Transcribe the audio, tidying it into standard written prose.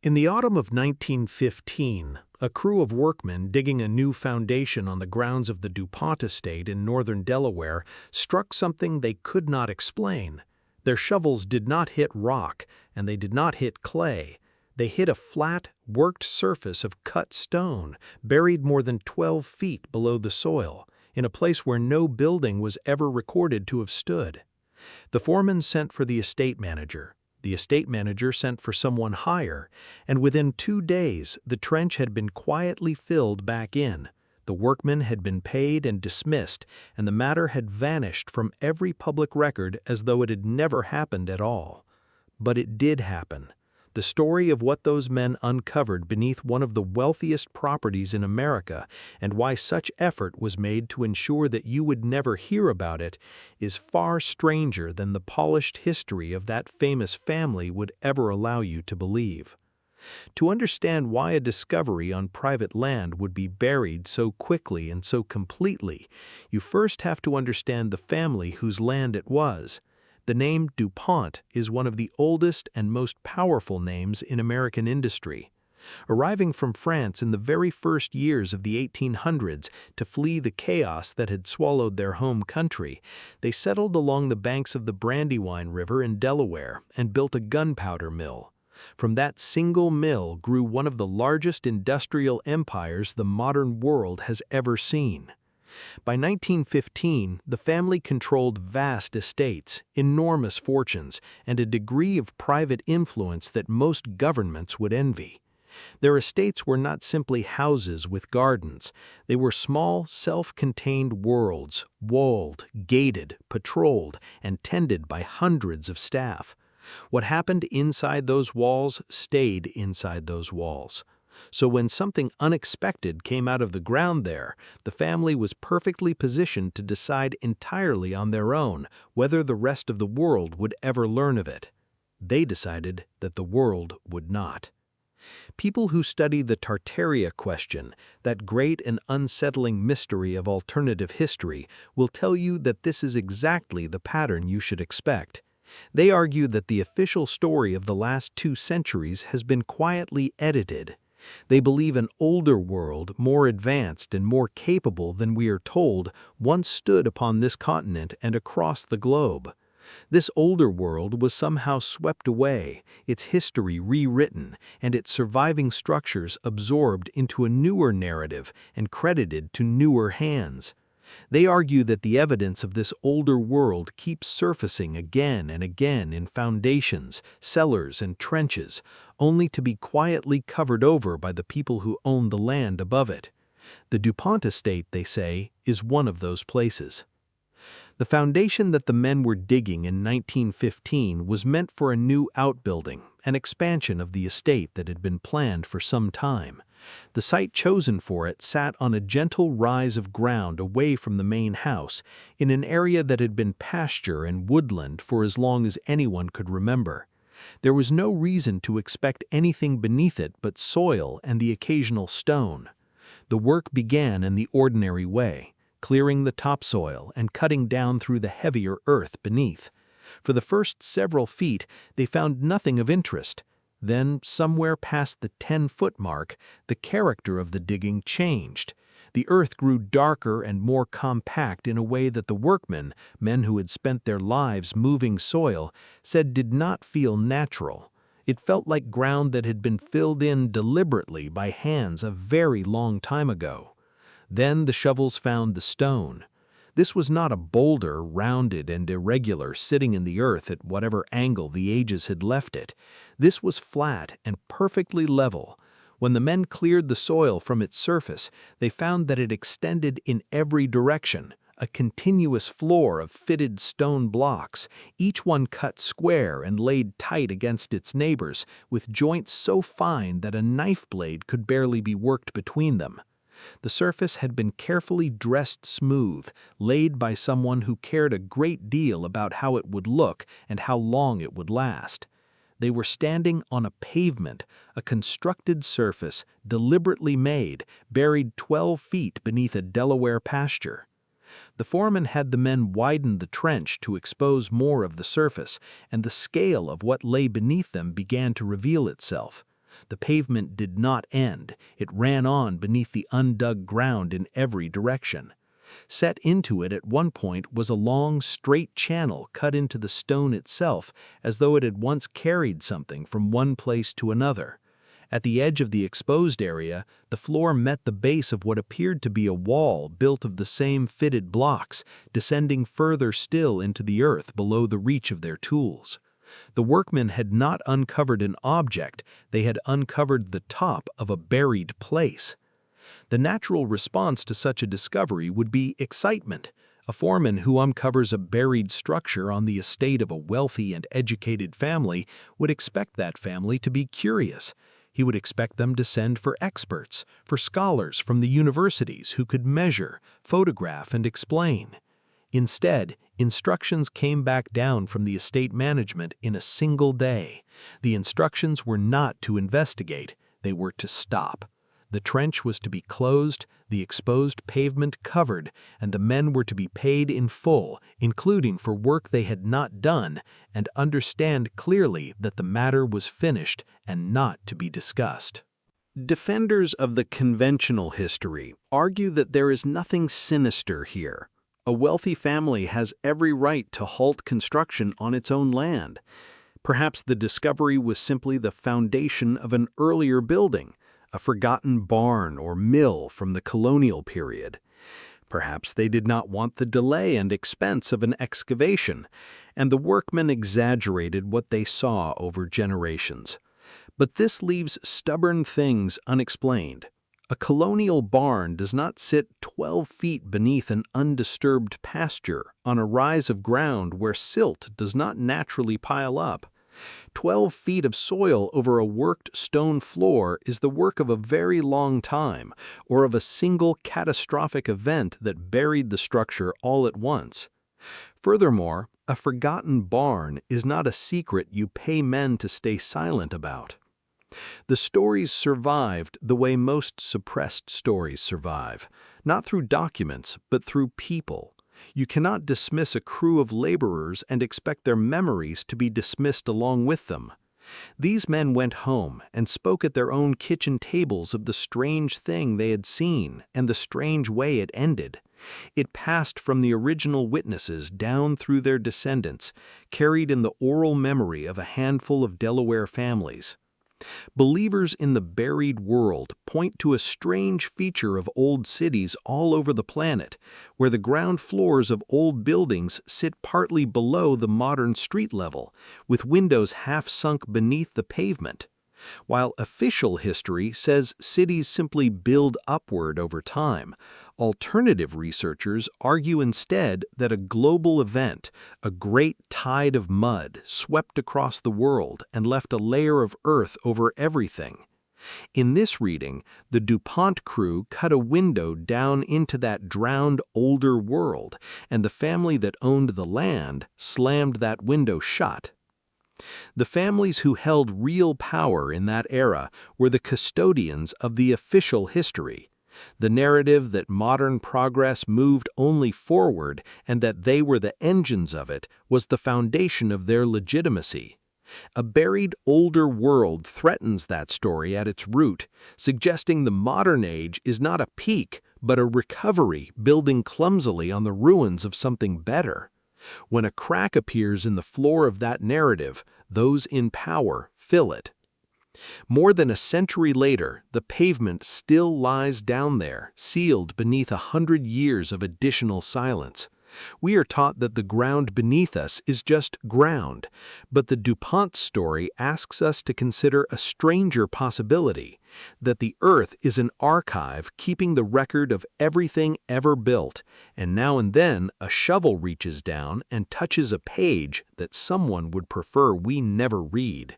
In the autumn of 1915, a crew of workmen digging a new foundation on the grounds of the DuPont estate in northern Delaware struck something they could not explain. Their shovels did not hit rock, and they did not hit clay. They hit a flat, worked surface of cut stone, buried more than 12 feet below the soil, in a place where no building was ever recorded to have stood. The foreman sent for the estate manager. The estate manager sent for someone higher, and within 2 days the trench had been quietly filled back in. The workmen had been paid and dismissed, and the matter had vanished from every public record as though it had never happened at all. But it did happen. The story of what those men uncovered beneath one of the wealthiest properties in America, and why such effort was made to ensure that you would never hear about it, is far stranger than the polished history of that famous family would ever allow you to believe. To understand why a discovery on private land would be buried so quickly and so completely, you first have to understand the family whose land it was. The name DuPont is one of the oldest and most powerful names in American industry. Arriving from France in the very first years of the 1800s to flee the chaos that had swallowed their home country, they settled along the banks of the Brandywine River in Delaware and built a gunpowder mill. From that single mill grew one of the largest industrial empires the modern world has ever seen. By 1915, the family controlled vast estates, enormous fortunes, and a degree of private influence that most governments would envy. Their estates were not simply houses with gardens. They were small, self-contained worlds, walled, gated, patrolled, and tended by hundreds of staff. What happened inside those walls stayed inside those walls. So when something unexpected came out of the ground there, the family was perfectly positioned to decide entirely on their own whether the rest of the world would ever learn of it. They decided that the world would not. People who study the Tartaria question, that great and unsettling mystery of alternative history, will tell you that this is exactly the pattern you should expect. They argue that the official story of the last 2 centuries has been quietly edited. They believe an older world, more advanced and more capable than we are told, once stood upon this continent and across the globe. This older world was somehow swept away, its history rewritten, and its surviving structures absorbed into a newer narrative and credited to newer hands. They argue that the evidence of this older world keeps surfacing again and again in foundations, cellars, and trenches, only to be quietly covered over by the people who own the land above it. The DuPont estate, they say, is one of those places. The foundation that the men were digging in 1915 was meant for a new outbuilding, an expansion of the estate that had been planned for some time. The site chosen for it sat on a gentle rise of ground away from the main house, in an area that had been pasture and woodland for as long as anyone could remember. There was no reason to expect anything beneath it but soil and the occasional stone. The work began in the ordinary way, clearing the topsoil and cutting down through the heavier earth beneath. For the first several feet, they found nothing of interest. Then, somewhere past the 10-foot mark, the character of the digging changed. The earth grew darker and more compact in a way that the workmen, men who had spent their lives moving soil, said did not feel natural. It felt like ground that had been filled in deliberately by hands a very long time ago. Then the shovels found the stone. This was not a boulder, rounded and irregular, sitting in the earth at whatever angle the ages had left it. This was flat and perfectly level. When the men cleared the soil from its surface, they found that it extended in every direction, a continuous floor of fitted stone blocks, each one cut square and laid tight against its neighbors, with joints so fine that a knife blade could barely be worked between them. The surface had been carefully dressed smooth, laid by someone who cared a great deal about how it would look and how long it would last. They were standing on a pavement, a constructed surface, deliberately made, buried 12 feet beneath a Delaware pasture. The foreman had the men widen the trench to expose more of the surface, and the scale of what lay beneath them began to reveal itself. The pavement did not end. It ran on beneath the undug ground in every direction. Set into it at one point was a long, straight channel cut into the stone itself, as though it had once carried something from one place to another. At the edge of the exposed area, the floor met the base of what appeared to be a wall built of the same fitted blocks, descending further still into the earth below the reach of their tools. The workmen had not uncovered an object, they had uncovered the top of a buried place. The natural response to such a discovery would be excitement. A foreman who uncovers a buried structure on the estate of a wealthy and educated family would expect that family to be curious. He would expect them to send for experts, for scholars from the universities who could measure, photograph, and explain. Instead, instructions came back down from the estate management in a single day. The instructions were not to investigate, they were to stop. The trench was to be closed, the exposed pavement covered, and the men were to be paid in full, including for work they had not done, and understand clearly that the matter was finished and not to be discussed. Defenders of the conventional history argue that there is nothing sinister here. A wealthy family has every right to halt construction on its own land. Perhaps the discovery was simply the foundation of an earlier building, a forgotten barn or mill from the colonial period. Perhaps they did not want the delay and expense of an excavation, and the workmen exaggerated what they saw over generations. But this leaves stubborn things unexplained. A colonial barn does not sit 12 feet beneath an undisturbed pasture on a rise of ground where silt does not naturally pile up. 12 feet of soil over a worked stone floor is the work of a very long time, or of a single catastrophic event that buried the structure all at once. Furthermore, a forgotten barn is not a secret you pay men to stay silent about. The stories survived the way most suppressed stories survive, not through documents, but through people. You cannot dismiss a crew of laborers and expect their memories to be dismissed along with them. These men went home and spoke at their own kitchen tables of the strange thing they had seen and the strange way it ended. It passed from the original witnesses down through their descendants, carried in the oral memory of a handful of Delaware families. Believers in the buried world point to a strange feature of old cities all over the planet, where the ground floors of old buildings sit partly below the modern street level, with windows half sunk beneath the pavement. While official history says cities simply build upward over time, alternative researchers argue instead that a global event, a great tide of mud, swept across the world and left a layer of earth over everything. In this reading, the DuPont crew cut a window down into that drowned older world, and the family that owned the land slammed that window shut. The families who held real power in that era were the custodians of the official history. The narrative that modern progress moved only forward and that they were the engines of it was the foundation of their legitimacy. A buried older world threatens that story at its root, suggesting the modern age is not a peak, but a recovery building clumsily on the ruins of something better. When a crack appears in the floor of that narrative, those in power fill it. More than a century later, the pavement still lies down there, sealed beneath 100 years of additional silence. We are taught that the ground beneath us is just ground, but the DuPont story asks us to consider a stranger possibility, that the earth is an archive keeping the record of everything ever built, and now and then a shovel reaches down and touches a page that someone would prefer we never read.